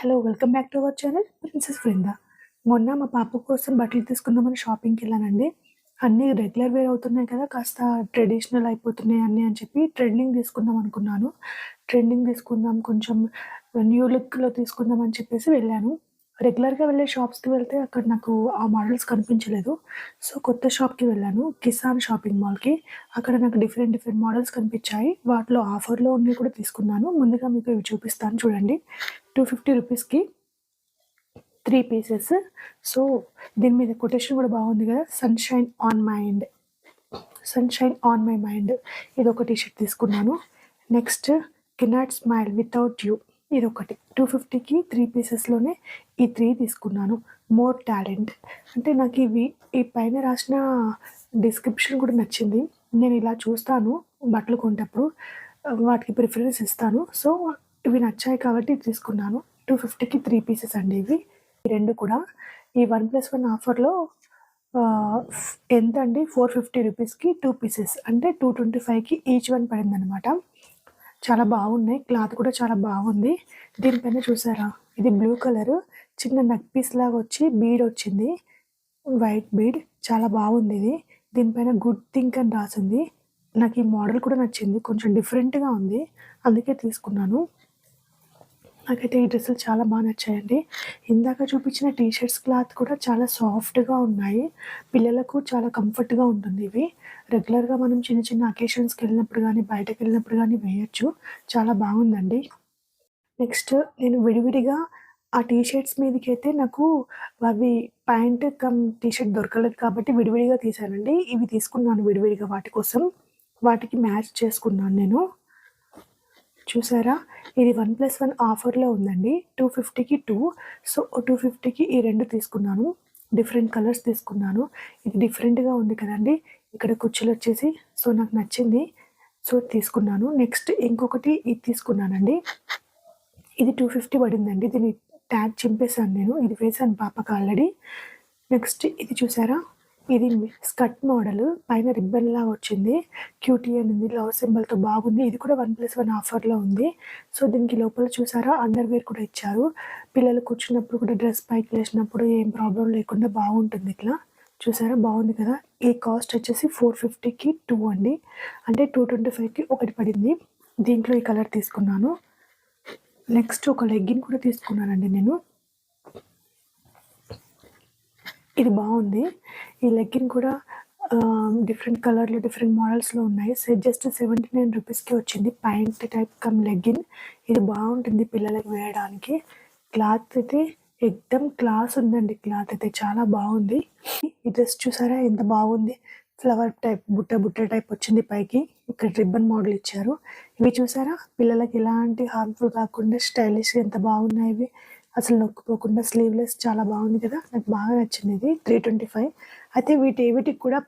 Hello welcome back to our channel princess Brinda. మొన్న మా పాప కోసం బట్టలు తీసుకుందామని షాపింగ్కి వెళ్ళానండి. అన్నీ రెగ్యులర్ వేర్ అవుతున్నాయి కదా, కాస్త ట్రెడిషనల్ అయిపోతున్నాయి అన్నీ అని చెప్పి ట్రెండింగ్ తీసుకుందాం అనుకున్నాను. ట్రెండింగ్ తీసుకుందాం, కొంచెం న్యూ లుక్లో తీసుకుందాం అని చెప్పేసి వెళ్ళాను. రెగ్యులర్గా వెళ్ళే షాప్స్కి వెళ్తే అక్కడ నాకు ఆ మోడల్స్ కనిపించలేదు. సో కొత్త షాప్కి వెళ్ళాను, కిసాన్ షాపింగ్ మాల్కి. అక్కడ నాకు డిఫరెంట్ డిఫరెంట్ మోడల్స్ కనిపించాయి. వాటిలో ఆఫర్లో ఉన్నవి కూడా తీసుకున్నాను. ముందుగా మీకు ఇవి చూపిస్తాను చూడండి. 250 రూపీస్కి 3 పీసెస్. సో దీని మీద కొటేషన్ కూడా బాగుంది కదా, sunshine on mind, sunshine on my mind. ఇది ఒక టీషర్ట్ తీసుకున్నాను. Next cannot smile without you, ఇది ఒకటి 250కి 3 పీసెస్లోనే ఈ 3 తీసుకున్నాను. మోర్ టాలెంట్ అంటే నాకు ఈ పైన రాసిన డిస్క్రిప్షన్ కూడా నచ్చింది. నేను ఇలా చూస్తాను బట్టలు కొంటప్పుడు, వాటికి ప్రిఫరెన్స్ ఇస్తాను. సో ఇవి నచ్చాయి కాబట్టి తీసుకున్నాను. 250కి 3 పీసెస్ అండి ఇవి. ఈ రెండు కూడా ఈ 1+1 ఆఫర్లో ఎంత అండి, 450 రూపీస్కి 2 పీసెస్, అంటే 225కి ఈచ్ వన్ పడింది అనమాట. చాలా బాగున్నాయి, క్లాత్ కూడా చాలా బాగుంది. దీనిపైన చూసారా, ఇది బ్లూ కలర్ చిన్న నెక్ పీస్ లాగా వచ్చి బీడ్ వచ్చింది, వైట్ బీడ్. చాలా బాగుంది ఇది. దీనిపైన గుడ్ థింక్ అని రాసింది. నాకు ఈ మోడల్ కూడా నచ్చింది, కొంచెం డిఫరెంట్గా ఉంది, అందుకే తీసుకున్నాను. నాకైతే ఈ డ్రెస్సులు చాలా బాగా నచ్చాయండి. ఇందాక చూపించిన టీషర్ట్స్ క్లాత్ కూడా చాలా సాఫ్ట్గా ఉన్నాయి, పిల్లలకు చాలా కంఫర్ట్గా ఉంటుంది. ఇవి రెగ్యులర్గా మనం చిన్న చిన్న అకేషన్స్కి వెళ్ళినప్పుడు కానీ బయటకు వెళ్ళినప్పుడు కానీ వేయచ్చు. చాలా బాగుందండి. నెక్స్ట్ నేను విడివిడిగా ఆ టీషర్ట్స్ మీదకి అయితే నాకు అవి ప్యాంట్ కమ్ టీషర్ట్ దొరకలేదు కాబట్టి విడివిడిగా తీసానండి. ఇవి తీసుకున్నాను విడివిడిగా వాటి కోసం, వాటికి మ్యాచ్ చేసుకున్నాను నేను. చూసారా, ఇది 1+1 ఆఫర్లో ఉందండి. 250కి 2. సో 250కి ఈ రెండు తీసుకున్నాను. డిఫరెంట్ కలర్స్ తీసుకున్నాను. ఇది డిఫరెంట్గా ఉంది కదండి, ఇక్కడ కుచ్చులు వచ్చేసి. సో నాకు నచ్చింది, సో తీసుకున్నాను. నెక్స్ట్ ఇంకొకటి ఇది తీసుకున్నానండి. ఇది 250 పడిందండి. దీని ట్యాగ్ చింపేశాను నేను, ఇది వేసాను పాపకు ఆల్రెడీ. నెక్స్ట్ ఇది చూసారా, ఇది స్కర్ట్ మోడల్, పైన రిబ్బన్ లాగా వచ్చింది, క్యూటీ అని ఉంది, లవ్ సింబల్తో బాగుంది. ఇది కూడా 1+1 ఆఫర్లో ఉంది. సో దీనికి లోపల చూసారా అండర్వేర్ కూడా ఇచ్చారు. పిల్లలు కూర్చున్నప్పుడు కూడా డ్రెస్ పైకి వేసినప్పుడు ఏం ప్రాబ్లం లేకుండా బాగుంటుంది. ఇట్లా చూసారా, బాగుంది కదా. ఈ కాస్ట్ వచ్చేసి 450కి 2 అండి, అంటే 225కి ఒకటి పడింది. దీంట్లో ఈ కలర్ తీసుకున్నాను. నెక్స్ట్ ఒక లెగ్గిన్ కూడా తీసుకున్నానండి నేను. ఇది బాగుంది. ఈ లెగ్గిన్ కూడా డిఫరెంట్ కలర్లో డిఫరెంట్ మోడల్స్లో ఉన్నాయి. జస్ట్ 79 రూపీస్కి వచ్చింది, ప్యాంట్ టైప్ కమ్ లెగ్గిన్. ఇది బాగుంటుంది పిల్లలకు వేయడానికి. క్లాత్ అయితే ఎక్దమ్ క్లాస్ ఉందండి, క్లాత్ అయితే చాలా బాగుంది. ఈ డ్రెస్ చూసారా ఎంత బాగుంది, ఫ్లవర్ టైప్ బుట్ట టైప్ వచ్చింది పైకి, ఇక్కడ రిబ్బన్ మోడల్ ఇచ్చారు. ఇవి చూసారా, పిల్లలకి ఎలాంటి హార్మ్ఫుల్ కాకుండా స్టైలిష్గా ఎంత బాగున్నాయి ఇవి, అసలు నొక్కుపోకుండా స్లీవ్లెస్. చాలా బాగుంది కదా, నాకు బాగా నచ్చింది. ఇది 325. అయితే వీటికి కూడా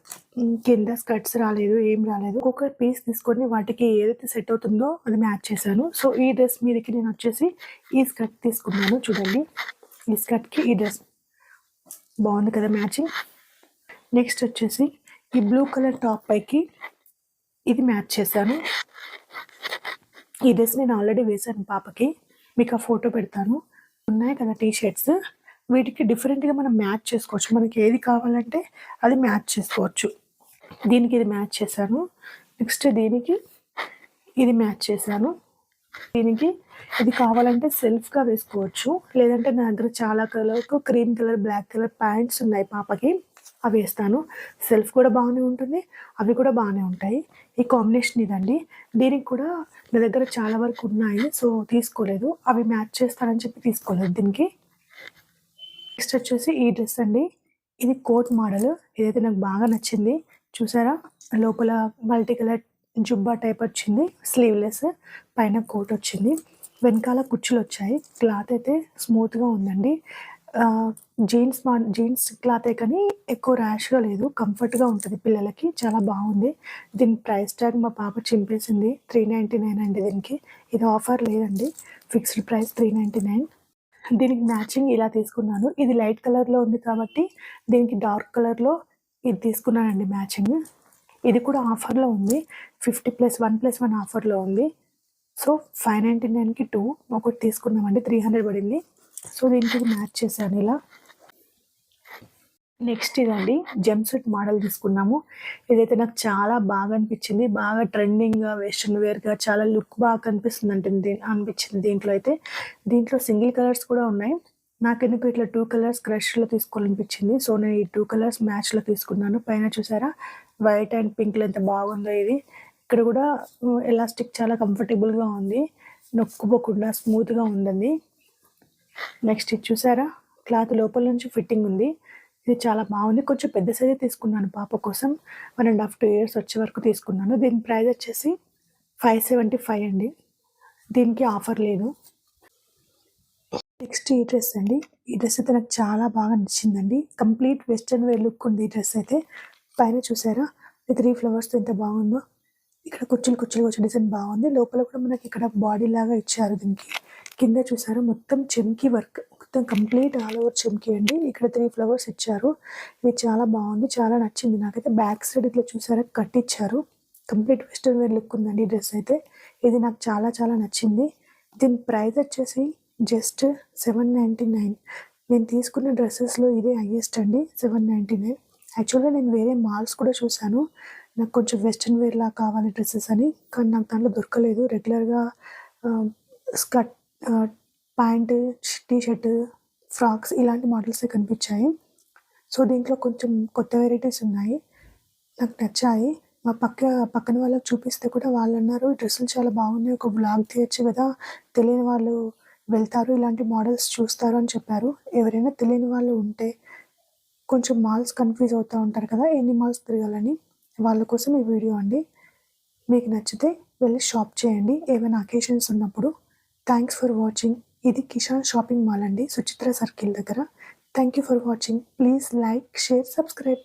కింద స్కర్ట్స్ రాలేదు, ఏం రాలేదు. ఒక్కొక్క పీస్ తీసుకొని వాటికి ఏదైతే సెట్ అవుతుందో అది మ్యాచ్ చేశాను. సో ఈ డ్రెస్ మీదకి నేను వచ్చేసి ఈ స్కర్ట్ తీసుకున్నాను. చూడండి, ఈ స్కర్ట్కి ఈ డ్రెస్ బాగుంది కదా మ్యాచింగ్. నెక్స్ట్ వచ్చేసి ఈ బ్లూ కలర్ టాప్ పైకి ఇది మ్యాచ్ చేశాను. ఈ డ్రెస్ నేను ఆల్రెడీ వేశాను పాపకి, మీకు ఆ ఫోటో పెడతాను. ఉన్నాయి కదా టీషర్ట్స్, వీటికి డిఫరెంట్గా మనం మ్యాచ్ చేసుకోవచ్చు. మనకి ఏది కావాలంటే అది మ్యాచ్ చేసుకోవచ్చు. దీనికి ఇది మ్యాచ్ చేశాను. నెక్స్ట్ దీనికి ఇది మ్యాచ్ చేశాను. దీనికి ఇది కావాలంటే సెల్ఫ్గా వేసుకోవచ్చు, లేదంటే నా దగ్గర చాలా కలర్కు cream colour black colour pants ఉన్నాయి పాపకి, అవి వేస్తాను. సెల్ఫ్ కూడా బాగానే ఉంటుంది, అవి కూడా బాగానే ఉంటాయి. ఈ కాంబినేషన్ ఇదండి. దీనికి కూడా నా దగ్గర చాలా వరకు ఉన్నాయి, సో తీసుకోలేదు. అవి మ్యాచ్ చేస్తానని చెప్పి తీసుకోలేదు దీనికి. నెక్స్ట్ వచ్చేసి ఈ డ్రెస్ అండి, ఇది కోట్ మోడల్. ఇదైతే నాకు బాగా నచ్చింది. చూసారా, లోపల మల్టీ కలర్ జుబ్బా టైప్ వచ్చింది, స్లీవ్లెస్, పైన కోట్ వచ్చింది, వెనకాల కుచ్చులు వచ్చాయి. క్లాత్ అయితే స్మూత్గా ఉందండి. జీన్స్ క్లాతే కానీ ఎక్కువ ర్యాష్గా లేదు, కంఫర్ట్గా ఉంటుంది పిల్లలకి, చాలా బాగుంది. దీని ప్రైస్ ట్యాగ్ మా పాప చింపేసింది, 399 అండి దీనికి. ఇది ఆఫర్ లేదండి, ఫిక్స్డ్ ప్రైస్ 399. దీనికి మ్యాచింగ్ ఇలా తీసుకున్నాను. ఇది లైట్ కలర్లో ఉంది కాబట్టి దీనికి డార్క్ కలర్లో ఇది తీసుకున్నానండి మ్యాచింగ్. ఇది కూడా ఆఫర్లో ఉంది, 50+1+1 ఆఫర్లో ఉంది. సో 599కి 2 ఒకటి తీసుకున్నామండి, 300 పడింది. సో దీనికి ఇది మ్యాచ్ చేశాను ఇలా. నెక్స్ట్ ఇదండి జంప్ సూట్ మోడల్ తీసుకున్నాము. ఇదైతే నాకు చాలా బాగా అనిపించింది. బాగా ట్రెండింగ్‌గా, వెస్టర్న్ వేర్‌గా చాలా లుక్ బాగా కనిపిస్తుంది అనిపించింది దీంట్లో అయితే. దీంట్లో సింగిల్ కలర్స్ కూడా ఉన్నాయి. నాకెందుకో ఇట్లా 2 కలర్స్ క్రష్‌లో తీసుకోవాలనిపించింది. సో నేను ఈ 2 కలర్స్ మ్యాచ్‌లో తీసుకున్నాను. పైన చూసారా వైట్ అండ్ పింక్‌లో ఎంత బాగుందో ఇది. ఇక్కడ కూడా ఎలాస్టిక్ చాలా కంఫర్టబుల్‌గా ఉంది. నొక్కుపోకుండా స్మూత్‌గా ఉందండి. నెక్స్ట్ ఇది చూసారా క్లాత్ లోపల నుంచి ఫిట్టింగ్ ఉంది. ఇది చాలా బాగుంది. కొంచెం పెద్ద సైజే తీసుకున్నాను పాప కోసం. 1 ½ 2 ఇయర్స్ వచ్చే వరకు తీసుకున్నాను. దీని ప్రైస్ వచ్చేసి 575 అండి. దీనికి ఆఫర్ లేదు. నెక్స్ట్ ఈ డ్రెస్ అండి. ఈ డ్రెస్ అయితే నాకు చాలా బాగా నచ్చిందండి. కంప్లీట్ వెస్టర్న్ వేర్ లుక్ ఉంది ఈ డ్రెస్ అయితే. పైన చూసారా ఈ 3 ఫ్లవర్స్‌తో ఎంత బాగుందో. ఇక్కడ కుచ్చులు కుచ్చులుగా వచ్చే డిజైన్ బాగుంది. లోపల కూడా మనకి ఇక్కడ బాడీ లాగా ఇచ్చారు దీనికి. కింద చూసారా మొత్తం చెమ్కీ వర్క్. మొత్తం కంప్లీట్ ఆల్ ఓవర్ చెమ్కీ అండి. ఇక్కడ 3 ఫ్లవర్స్ ఇచ్చారు. ఇది చాలా బాగుంది. చాలా నచ్చింది నాకైతే. బ్యాక్ సైడ్ ఇట్లా చూసారా కట్ ఇచ్చారు. కంప్లీట్ వెస్టర్న్ వేర్ లుక్ ఉందండి ఈ డ్రెస్ అయితే. ఇది నాకు చాలా చాలా నచ్చింది. దీని ప్రైస్ వచ్చేసి జస్ట్ 799. నేను తీసుకున్న డ్రెస్సెస్‌లో ఇదే హైయెస్ట్ అండి 799. యాక్చువల్‌గా నేను వేరే మాల్స్ కూడా చూసాను. నాకు కొంచెం వెస్టర్న్ వేర్‌లా కావాలి డ్రెస్సెస్ అని. కానీ నాకు దాంట్లో దొరకలేదు. రెగ్యులర్‌గా ఆహ్, skirt pant, T shirt, frocks ఇలాంటి మోడల్సే కనిపించాయి. సో దీంట్లో కొంచెం కొత్త వెరైటీస్ ఉన్నాయి. నాకు నచ్చాయి. మా పక్కన వాళ్ళకి చూపిస్తే కూడా వాళ్ళన్నారు, "ఈ డ్రెస్సులు చాలా బాగున్నాయి. ఒక వ్లాగ్ తీయొచ్చు కదా! తెలియని వాళ్ళు వెళ్తారు. ఇలాంటి మోడల్స్ చూస్తారు" అని చెప్పారు. ఎవరైనా తెలియని వాళ్ళు ఉంటే కొంచెం మాల్స్ కన్‌ఫ్యూజ్ అవుతా ఉంటారు కదా! ఎన్ని మాల్స్ తిరగాలని. వాళ్ళ కోసం ఈ వీడియో అండి. మీకు నచ్చితే వెళ్లి షాప్ చేయండి ఏవైనా అకేషన్స్ ఉన్నప్పుడు. Thanks for watching. ఇది కిషాన్ షాపింగ్ మాల్ అండి. సుచిత్ర సర్కిల్ దగ్గర. Thank you for watching. Please like, share, subscribe.